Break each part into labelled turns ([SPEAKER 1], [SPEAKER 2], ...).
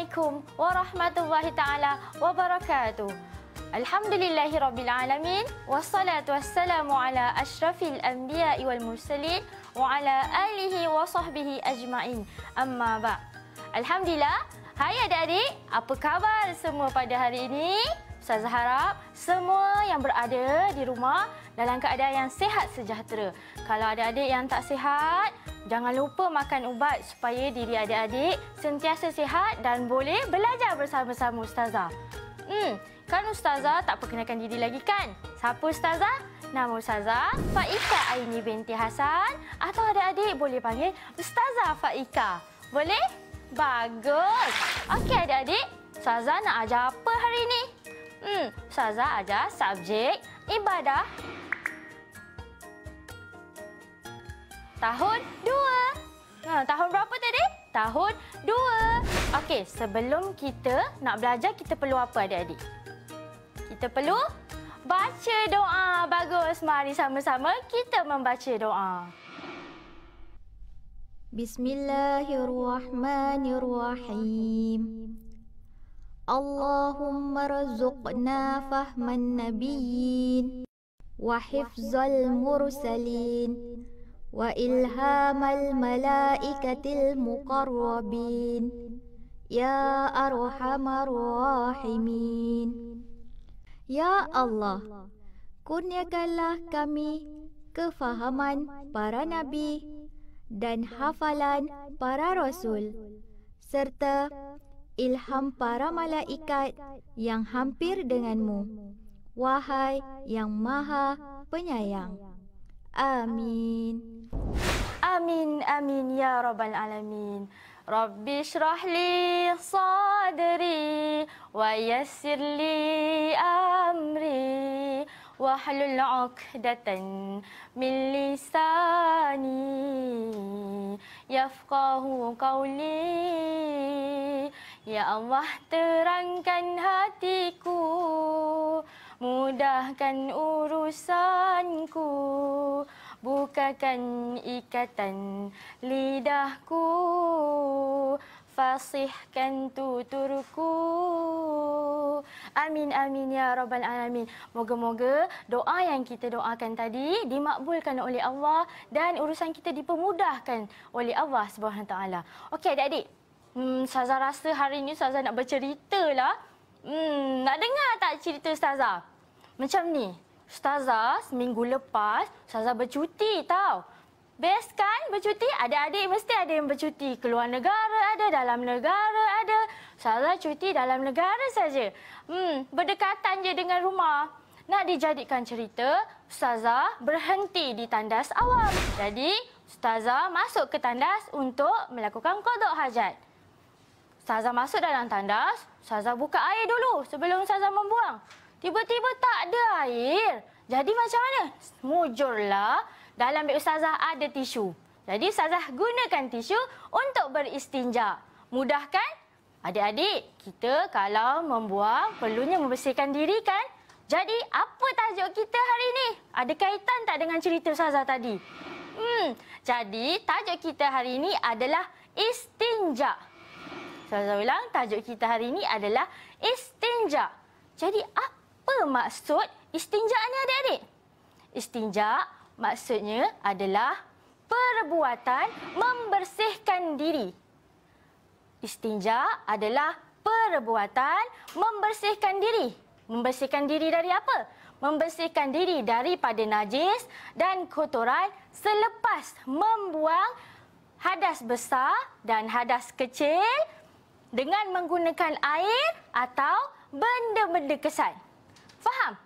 [SPEAKER 1] Assalamualaikum warahmatullahi taala wabarakatuh. Alhamdulillahirabbil alamin wassalatu wassalamu ala asyrafil anbiya'i wal mursalin wa ala alihi wa sahbihi ajmain. Amma ba'. Alhamdulillah, hai adik-adik, apa khabar semua pada hari ini? Ustazah harap semua yang berada di rumah dalam keadaan yang sihat sejahtera. Kalau adik-adik yang tak sihat, jangan lupa makan ubat supaya diri adik-adik sentiasa sihat dan boleh belajar bersama-sama Ustazah. Kan Ustazah tak perkenalkan diri lagi kan? Siapa Ustazah? Nama Ustazah Faika Aini binti Hasan atau adik-adik boleh panggil Ustazah Faika. Boleh? Bagus. Okey adik-adik, Ustazah nak ajar apa hari ini? Ustazah ajar subjek ibadah tahun 2. Tahun berapa tadi? Tahun 2. Okey, sebelum kita nak belajar, kita perlu apa adik-adik? Kita perlu baca doa. Bagus, mari sama-sama kita membaca doa.
[SPEAKER 2] Bismillahirrahmanirrahim. Allahumma rzuqna fahman nabiyyin wa hifzal mursalin wa ilhamal malaikatil muqarrabin ya arhamar rahimin. Ya Allah, kurniakanlah kami kefahaman para nabi dan hafalan para rasul serta ilham para malaikat yang hampir denganmu, wahai yang maha penyayang. Amin.
[SPEAKER 1] Amin, amin ya rabbal alamin. Rabbi shrah li sadri wa yassir li amri wahlul 'uqdatan min lisani yafqahu qawli. Ya Allah, terangkan hatiku, mudahkan urusanku, bukakan ikatan lidahku, fasihkan tuturku. Amin, amin ya rabbal alamin. Moga-moga doa yang kita doakan tadi dimakbulkan oleh Allah dan urusan kita dipermudahkan oleh Allah Subhanahu Wa Taala. Okey adik-adik, Ustazah rasa hari ini Ustazah nak bercerita lah. Nak dengar tak cerita Ustazah? Macam ni, Ustazah seminggu lepas Ustazah bercuti tau. Best kan bercuti? Adik-adik mesti ada yang bercuti. Keluar negara ada, dalam negara ada. Ustazah cuti dalam negara saja. Berdekatan je dengan rumah. Nak dijadikan cerita, Ustazah berhenti di tandas awam. Jadi, Ustazah masuk ke tandas untuk melakukan qada hajat. Ustazah masuk dalam tandas, Ustazah buka air dulu sebelum Ustazah membuang. Tiba-tiba tak ada air. Jadi macam mana? Mujurlah. Dalam beg Ustazah ada tisu. Jadi Ustazah gunakan tisu untuk beristinja. Mudah kan? Adik-adik, kita kalau membuang perlunya membersihkan diri kan? Jadi apa tajuk kita hari ini? Ada kaitan tak dengan cerita Ustazah tadi? Jadi tajuk kita hari ini adalah istinja. Ustazah ulang, tajuk kita hari ini adalah istinja. Jadi apa maksud istinja ni adik-adik? Istinja maksudnya adalah perbuatan membersihkan diri. Istinja adalah perbuatan membersihkan diri. Membersihkan diri dari apa? Membersihkan diri daripada najis dan kotoran selepas membuang hadas besar dan hadas kecil dengan menggunakan air atau benda-benda kesan. Faham?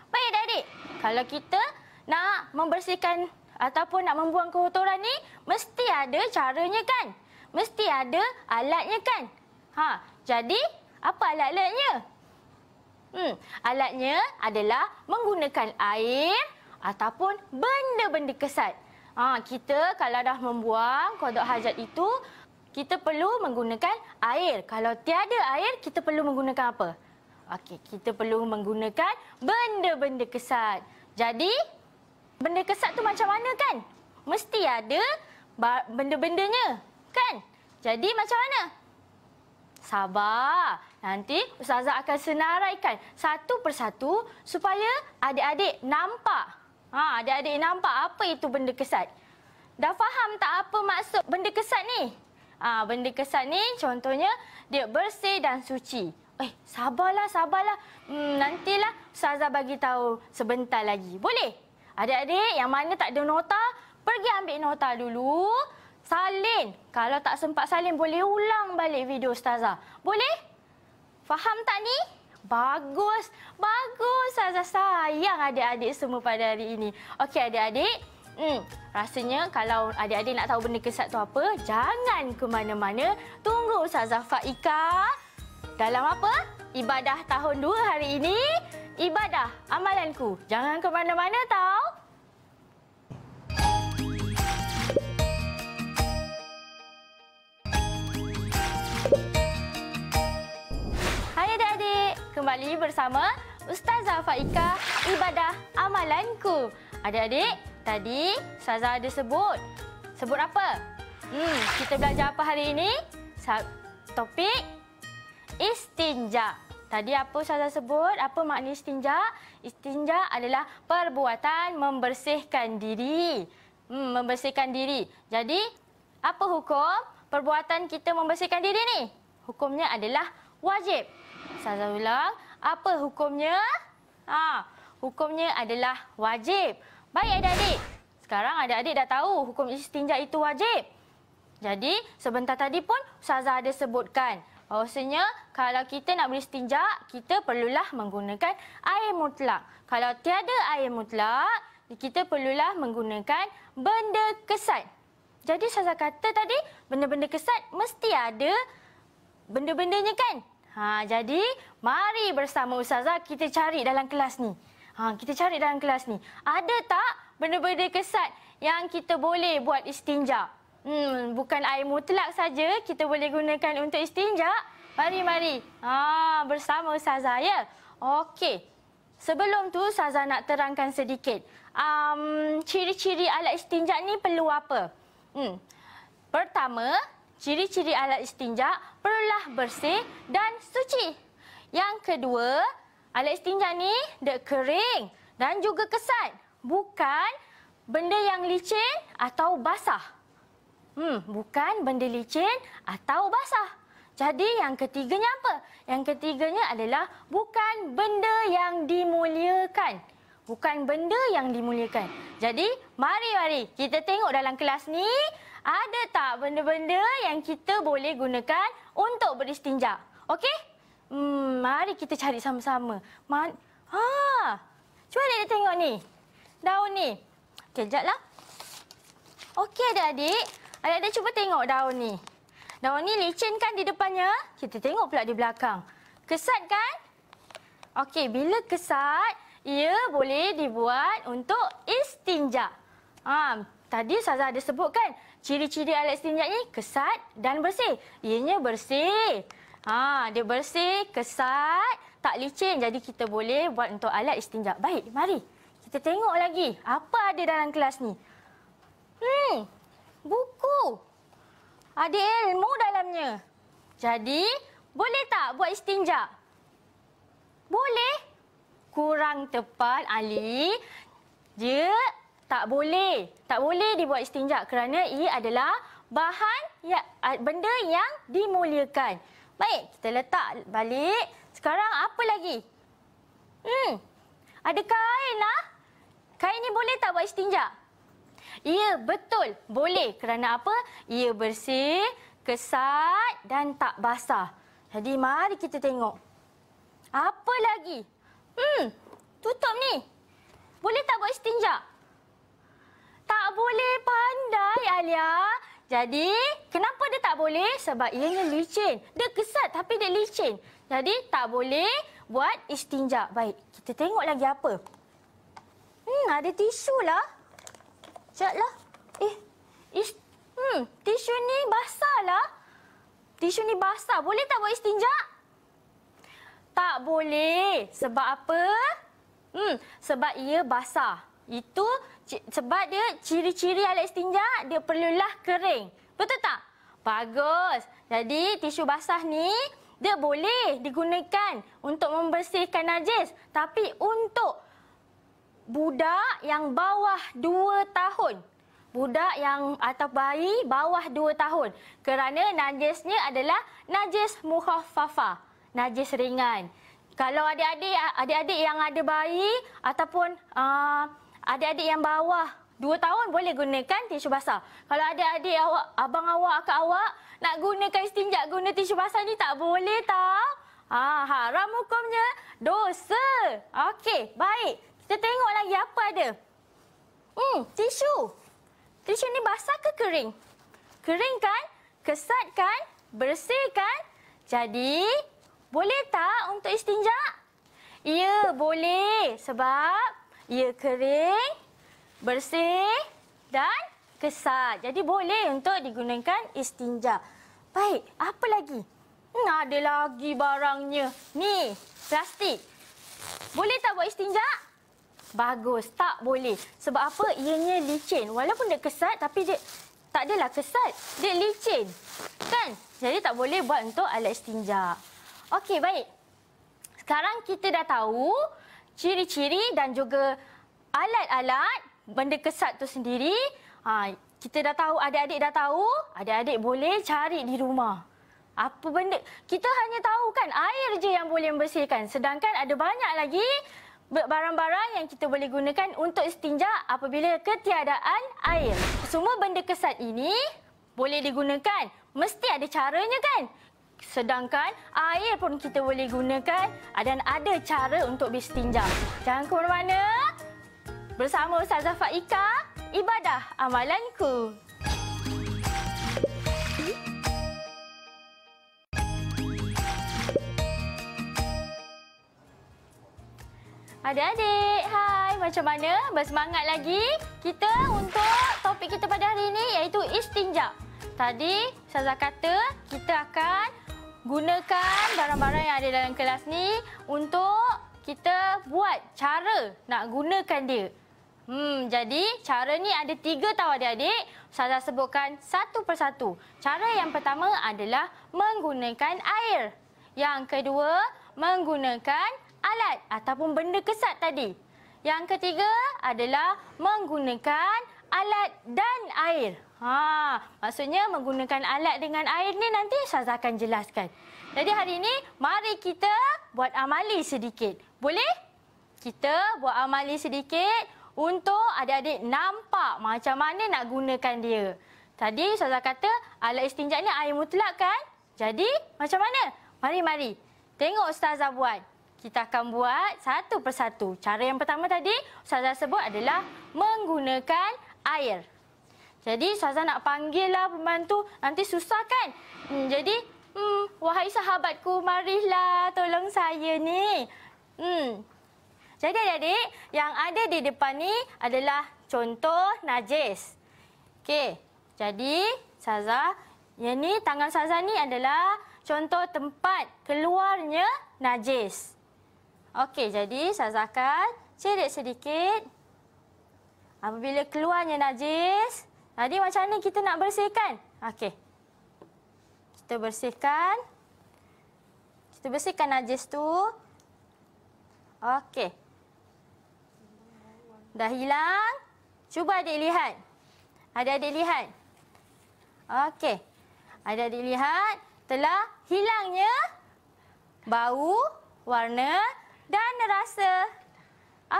[SPEAKER 1] Baik adik-adik, kalau kita nak membersihkan ataupun nak membuang kotoran ni, mesti ada caranya kan? Mesti ada alatnya kan? Jadi, apa alat-alatnya? Alatnya adalah menggunakan air ataupun benda-benda kesat. Kita kalau dah membuang qada hajat itu, kita perlu menggunakan air. Kalau tiada air, kita perlu menggunakan apa? Okey, kita perlu menggunakan benda-benda kesat. Jadi, benda kesat tu macam mana kan? Mesti ada benda-bendanya, kan? Jadi macam mana? sabar. Nanti Ustazah akan senaraikan satu persatu supaya adik-adik nampak. Adik-adik nampak apa itu benda kesat. Dah faham tak apa maksud benda kesat ni? Benda kesat ni contohnya dia bersih dan suci. Sabarlah. Nantilah Ustazah bagi tahu sebentar lagi. Boleh? Adik-adik yang mana tak ada nota, pergi ambil nota dulu. Salin. Kalau tak sempat salin, boleh ulang balik video Ustazah. Boleh? Faham tak ni? Bagus. Ustazah sayang adik-adik semua pada hari ini. Okey adik-adik. Rasanya kalau adik-adik nak tahu benda kesat tu apa, jangan ke mana-mana. Tunggu Ustazah Faika. Dalam apa? Ibadah tahun 2 hari ini. Ibadah amalanku. Jangan ke mana-mana tau. Hai adik-adik. Kembali bersama Ustazah Faika, Ibadah Amalanku. Adik-adik, tadi Ustazah ada sebut. Sebut apa? Kita belajar apa hari ini? Topik istinja. Tadi apa Ustazah sebut? Apa makna istinja? Istinja adalah perbuatan membersihkan diri. Membersihkan diri. Jadi, apa hukum perbuatan kita membersihkan diri ni? Hukumnya adalah wajib. Ustazah ulang. Apa hukumnya? Hukumnya adalah wajib. Baik adik-adik. Sekarang adik-adik dah tahu hukum istinja itu wajib. Jadi, sebentar tadi pun Ustazah ada sebutkan bahawasanya kalau kita nak beristinja, kita perlulah menggunakan air mutlak. Kalau tiada air mutlak, kita perlulah menggunakan benda kesat. Jadi Ustazah kata tadi, benda-benda kesat mesti ada benda-bendanya kan? Jadi, mari bersama Ustazah kita cari dalam kelas ni. Kita cari dalam kelas ni. Ada tak benda-benda kesat yang kita boleh buat istinja? Bukan air mutlak saja kita boleh gunakan untuk istinja. Mari. Bersama Ustazah ya. Okey. Sebelum tu Ustazah nak terangkan sedikit. Ciri-ciri alat istinja ni perlu apa? Pertama, ciri-ciri alat istinja perlulah bersih dan suci. Yang kedua, alat istinja ni dia kering dan juga kesat. Bukan benda yang licin atau basah. Bukan benda licin atau basah. Jadi yang ketiganya apa? Yang ketiganya adalah bukan benda yang dimuliakan. Bukan benda yang dimuliakan. Jadi mari kita tengok dalam kelas ni ada tak benda-benda yang kita boleh gunakan untuk beristinja. Okey? Mari kita cari sama-sama. Cuba adik tengok ni. Daun ni. Kejaplah. Okey adik-adik. Adik-adik cuba tengok daun ni. Daun ni licin kan di depannya? Kita tengok pula di belakang. Kesat kan? Okey, bila kesat, ia boleh dibuat untuk istinja. Tadi Ustazah ada sebutkan ciri-ciri alat istinja ni kesat dan bersih. Ianya bersih. Dia bersih, kesat, tak licin. Jadi kita boleh buat untuk alat istinja. Baik, mari. Kita tengok lagi apa ada dalam kelas ni. Buku. Ada ilmu dalamnya. Jadi, boleh tak buat istinja? Boleh. Kurang tepat, Ali. Dia tak boleh. Tak boleh dibuat istinja kerana ia adalah benda yang dimuliakan. Baik, kita letak balik. Sekarang apa lagi? Ada kain lah. Kain ni boleh tak buat istinja? Ya, betul. Boleh. Kerana apa? Ia bersih, kesat dan tak basah. Jadi, mari kita tengok. Apa lagi? Tutup ni. Boleh tak buat istinja? Tak boleh, pandai Alia. Jadi, kenapa dia tak boleh? Sebab ianya licin. Dia kesat tapi dia licin. Jadi, tak boleh buat istinja. Baik, kita tengok lagi apa. Ada tisu lah. Sekejaplah. Tisu ni basah lah. Tisu ni basah. Boleh tak buat istinja? Tak boleh. Sebab apa? Sebab ia basah. Itu sebab dia ciri-ciri alat istinja, dia perlulah kering. Betul tak? Bagus. Jadi tisu basah ni dia boleh digunakan untuk membersihkan najis. Tapi untuk budak yang bawah 2 tahun. Budak yang atau bayi bawah 2 tahun. Kerana najisnya adalah najis mukhaffafah. Najis ringan. Kalau adik-adik yang ada bayi ataupun adik-adik yang bawah 2 tahun boleh gunakan tisu basah. Kalau adik-adik awak, abang awak, akak awak nak gunakan istinja guna tisu basah ni tak boleh tau. Haram hukumnya. Dosa. Okey, baik. Kita tengok lagi apa ada. Tisu. Tisu ni basah ke kering? Kering kan? Kesat kan? Bersih kan? Jadi, boleh tak untuk istinja? Ya, boleh. Sebab ia kering, bersih dan kesat. Jadi boleh untuk digunakan istinja. Baik, apa lagi? Ada lagi barangnya. Ni, plastik. Boleh tak buat istinja? Bagus, tak boleh. Sebab apa? Ianya licin. Walaupun dia kesat, tapi dia tak adalah kesat. Dia licin. Kan? Jadi tak boleh buat untuk alat istinja. Okey, baik. Sekarang kita dah tahu ciri-ciri dan juga alat-alat benda kesat tu sendiri. Kita dah tahu, adik-adik dah tahu. Adik-adik boleh cari di rumah. Apa benda? Kita hanya tahu kan air je yang boleh membersihkan. Sedangkan ada banyak lagi barang-barang yang kita boleh gunakan untuk istinja apabila ketiadaan air. Semua benda kesat ini boleh digunakan. Mesti ada caranya kan? Sedangkan air pun kita boleh gunakan dan ada cara untuk beristinja. Jangan ke mana-mana. Bersama Ustazah Faika, Ibadah Amalanku. Adik-adik, hai. Macam mana? Bersemangat lagi kita untuk topik kita pada hari ini iaitu istinja. Tadi Ustazah kata kita akan gunakan barang-barang yang ada dalam kelas ni untuk kita buat cara nak gunakan dia. Jadi cara ni ada 3 tau adik-adik. Ustazah sebutkan satu persatu. Cara yang pertama adalah menggunakan air. Yang kedua, menggunakan alat ataupun benda kesat tadi. Yang ketiga adalah menggunakan alat dan air. Maksudnya menggunakan alat dengan air ni nanti Ustazah akan jelaskan. Jadi hari ini mari kita buat amali sedikit. Boleh? Kita buat amali sedikit untuk adik-adik nampak macam mana nak gunakan dia. Tadi Ustazah kata alat istinja ni air mutlak kan? Jadi macam mana? Mari-mari. Tengok Ustazah buat. Kita akan buat satu persatu. Cara yang pertama tadi Ustazah sebut adalah menggunakan air. Jadi Ustazah nak panggil lah pembantu, nanti susah kan? Jadi, wahai sahabatku, marilah tolong saya ni. Jadi adik-adik, yang ada di depan ni adalah contoh najis. Okey, jadi Ustazah, yang ni tangan Ustazah ni adalah contoh tempat keluarnya najis. Okey, jadi Ustazah akan cerit sedikit. Apabila keluarnya najis, tadi macam mana kita nak bersihkan? Okey. Kita bersihkan. Kita bersihkan najis tu. Okey. Dah hilang. Cuba adik lihat. Adik-adik lihat. Okey. Adik-adik lihat telah hilangnya bau, warna dan rasa.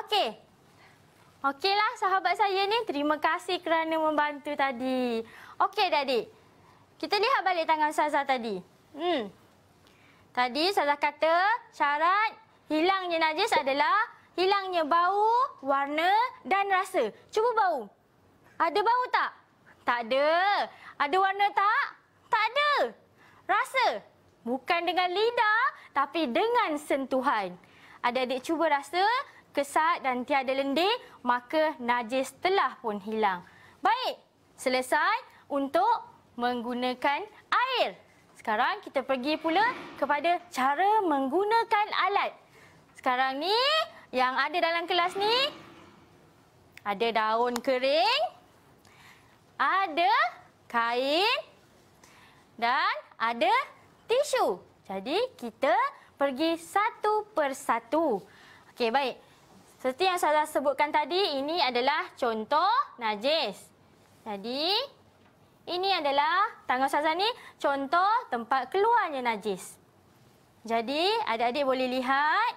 [SPEAKER 1] Okey. Okeylah sahabat saya ni. Terima kasih kerana membantu tadi. Okey adik-adik. Kita lihat balik tangan Ustazah tadi. Tadi Ustazah kata syarat hilangnya najis adalah hilangnya bau, warna dan rasa. Cuba bau. Ada bau tak? Tak ada. Ada warna tak? Tak ada. Rasa? Bukan dengan lidah tapi dengan sentuhan. Adik-adik cuba rasa kesat dan tiada lendir, maka najis telah pun hilang. Baik, selesai untuk menggunakan air. Sekarang kita pergi pula kepada cara menggunakan alat. Sekarang ni, yang ada dalam kelas ni, ada daun kering, ada kain dan ada tisu. Jadi kita pergi satu persatu. Okey, baik. Seperti yang saya sebutkan tadi, ini adalah contoh najis. Jadi, ini adalah tangan Ustazah ni contoh tempat keluarnya najis. Jadi, adik-adik boleh lihat.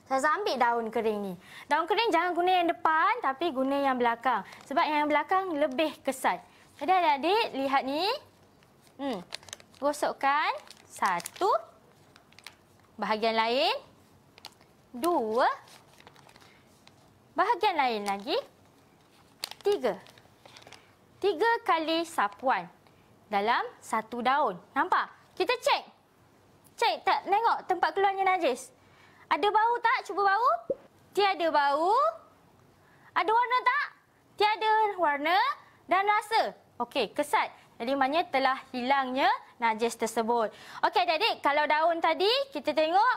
[SPEAKER 1] Ustazah ambil daun kering ni. Daun kering jangan guna yang depan tapi guna yang belakang. Sebab yang belakang lebih kesat. Jadi adik-adik lihat ni. Gosokkan. Satu. Bahagian lain. Dua. Bahagian lain lagi. Tiga. 3 kali sapuan dalam satu daun. Nampak? Kita cek. Cek tak? Tengok tempat keluarnya najis. Ada bau tak? Cuba bau. Tiada bau. Ada warna tak? Tiada warna dan rasa. Okey, kesat. Jadi maknanya telah hilangnya najis tersebut. Okey adik-adik, kalau daun tadi kita tengok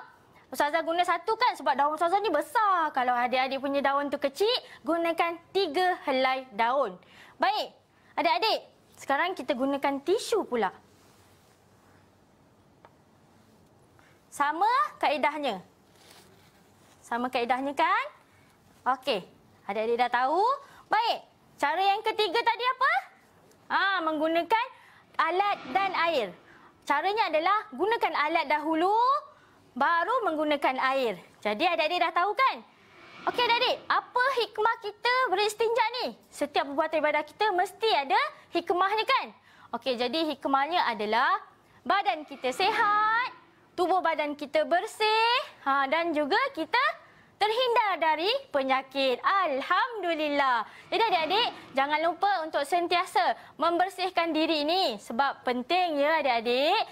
[SPEAKER 1] Ustazah guna satu kan sebab daun Ustazah ni besar. Kalau adik-adik punya daun tu kecil, gunakan 3 helai daun. Baik. Adik-adik, sekarang kita gunakan tisu pula. Sama kaedahnya. Sama kaedahnya kan? Okey, adik-adik dah tahu. Baik, cara yang ketiga tadi apa? Menggunakan alat dan air. Caranya adalah gunakan alat dahulu, baru menggunakan air. Jadi adik-adik dah tahu kan? Okey adik-adik, apa hikmah kita beristinja ni? Setiap perbuatan ibadah kita mesti ada hikmahnya kan? Okey, jadi hikmahnya adalah badan kita sihat, tubuh badan kita bersih, dan juga kita terhindar dari penyakit. Alhamdulillah. Jadi adik-adik, jangan lupa untuk sentiasa membersihkan diri ni. Sebab penting ya adik-adik.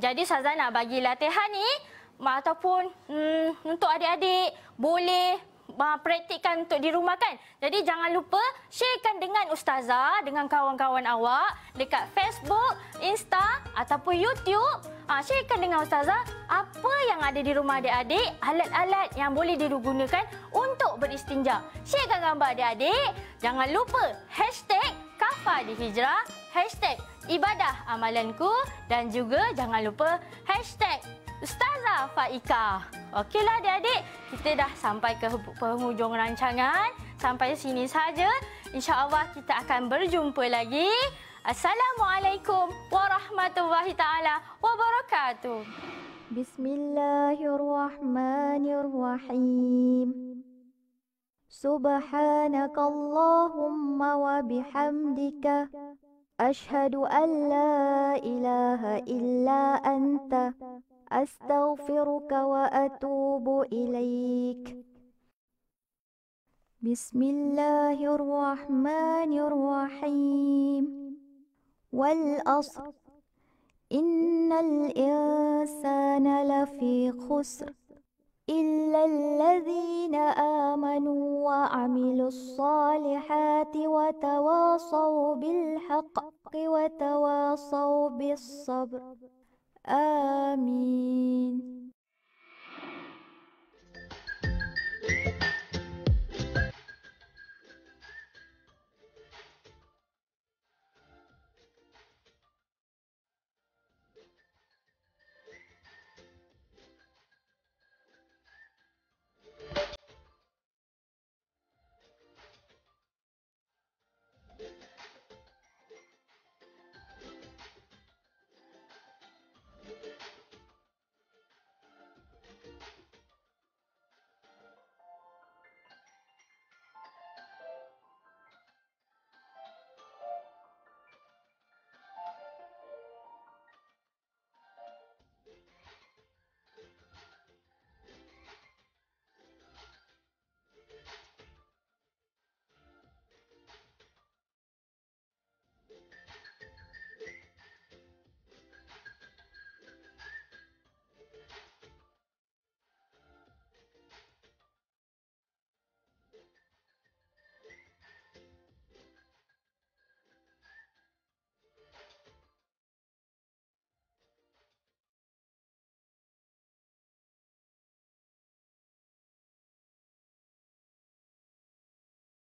[SPEAKER 1] Jadi Ustazah nak bagi latihan ni, ataupun untuk adik-adik boleh praktikkan untuk di rumah kan. Jadi jangan lupa sharekan dengan Ustazah, dengan kawan-kawan awak dekat Facebook, Insta ataupun YouTube. Sharekan dengan Ustazah apa yang ada di rumah adik-adik, alat-alat yang boleh digunakan untuk beristinja. Sharekan gambar adik-adik. Jangan lupa #Kafah di Hijrah, #ibadah amalanku dan juga jangan lupa Ustazah Faika. Okeylah adik-adik, kita dah sampai ke penghujung rancangan. Sampai sini saja. InsyaAllah kita akan berjumpa lagi. Assalamualaikum warahmatullahi taala wabarakatuh.
[SPEAKER 2] Bismillahirrahmanirrahim. Subhanakallahumma wa bihamdika ashhadu an la ilaha illa anta astaghfiruka wa atubu ilaik. Bismillahirrahmanirrahim. Wal asr. Innal insana lafi khusr. إلا الذين آمنوا وعملوا الصالحات وتواصوا بالحق وتواصوا بالصبر. آمين.